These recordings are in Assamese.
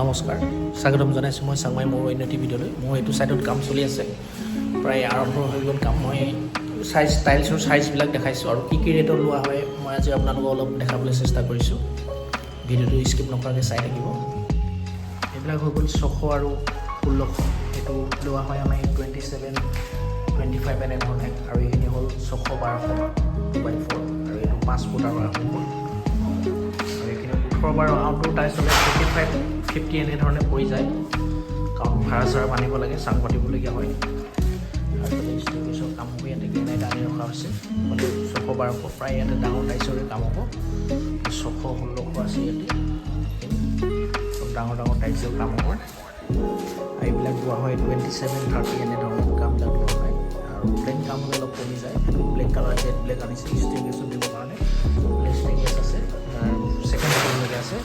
নমস্কাৰ স্বাগতম জনাইছোঁ মই চাংমাই মোৰ উন্নতি ভিডিঅ'লৈ মোৰ এইটো ছাইডত কাম চলি আছে প্ৰায় আৰম্ভ হৈ গ'ল কাম মই টাইলছৰ চাইজবিলাক দেখাইছোঁ আৰু কি ৰেটত লোৱা হয় মই আজি আপোনালোকক অলপ দেখাবলৈ চেষ্টা কৰিছোঁ ভিডিঅ'টো স্কিপ নকৰাকৈ চাই থাকিব এইবিলাক হৈ গ'ল 600 আৰু 1600 এইটো লোৱা হয় আমাৰ 27-25 এনেধৰণে আৰু এইখিনি হ'ল 600-1200 2x4 আৰু এইটো 5 ফুট আৰু 8 ফুট আৰু এইখিনি 18 বাৰ আউটডোৰ টাইলছ হ'লে 45-50 এনেধৰণে পৰি যায় কাৰণ ভাড়া চাৰা বান্ধিব লাগে চাং পাতিবলগীয়া হয় আৰু ষ্টেজৰ কাম হ'ব ইয়াতে গ্ৰেনাইট আনি ৰখা হৈছে 600-1200 প্ৰায় ইয়াতে ডাঙৰ টাইলছৰে কাম হ'ব 600-1600 আছে ইয়াতে চব ডাঙৰ টাইলছৰ কাম হ'ব এইবিলাক লোৱা হয় 27-30 এনেধৰণৰ কামবিলাক লোৱা হয় আৰু প্লেন কাম হ'লে অলপ কমি যায় ব্লেক কালাৰ জেড ব্লেক আনিছে ষ্টেজৰ দিবৰ কাৰণে ষ্টেজ আছে ছেকেণ্ড ফ্ল'ৰলৈকে আছে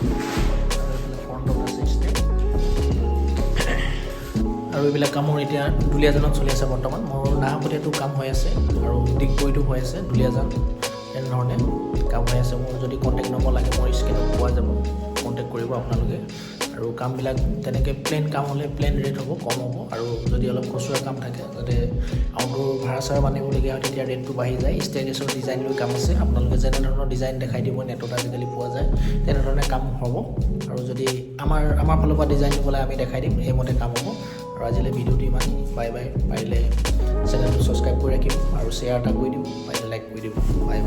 আৰু এইবিলাক কামৰ এতিয়া দুলীয়াজানত চলি আছে বৰ্তমান মোৰ নাহপতীয়াটো কাম হৈ আছে আৰু ডিগবৈটো হৈ আছে দুলীয়াজান এনেধৰণে কাম হৈ আছে মোৰ যদি কণ্টেক্ট নম্বৰ লাগে মোৰ স্ক্ৰীনত পোৱা যাব কণ্টেক্ট কৰিব আপোনালোকে আৰু কামবিলাক তেনেকৈ প্লেন কাম হ'লে প্লেন ৰেট হ'ব কম হ'ব আৰু যদি অলপ খুচুৰা কাম থাকে যাতে আউটডোৰ ভাড়া চাৰা বান্ধিবলগীয়া হয় তেতিয়া ৰেটটো বাঢ়ি যায় ষ্টেজৰ ডিজাইন লৈ কাম আছে আপোনালোকে যেনেধৰণৰ ডিজাইন দেখাই দিব নেটত আজিকালি পোৱা যায় তেনেধৰণে কাম হ'ব আৰু যদি আমাৰ ফালৰ পৰা ডিজাইন দিবলৈ আমি দেখাই দিম সেইমতে কাম হ'ব আৰু আজিলৈ ভিডিঅ'টো ইমান বাই পাৰিলে চেনেলটো ছাবস্ক্ৰাইব কৰি ৰাখিব আৰু শ্বেয়াৰ এটা কৰি দিব পাৰিলে লাইক কৰি দিব বাই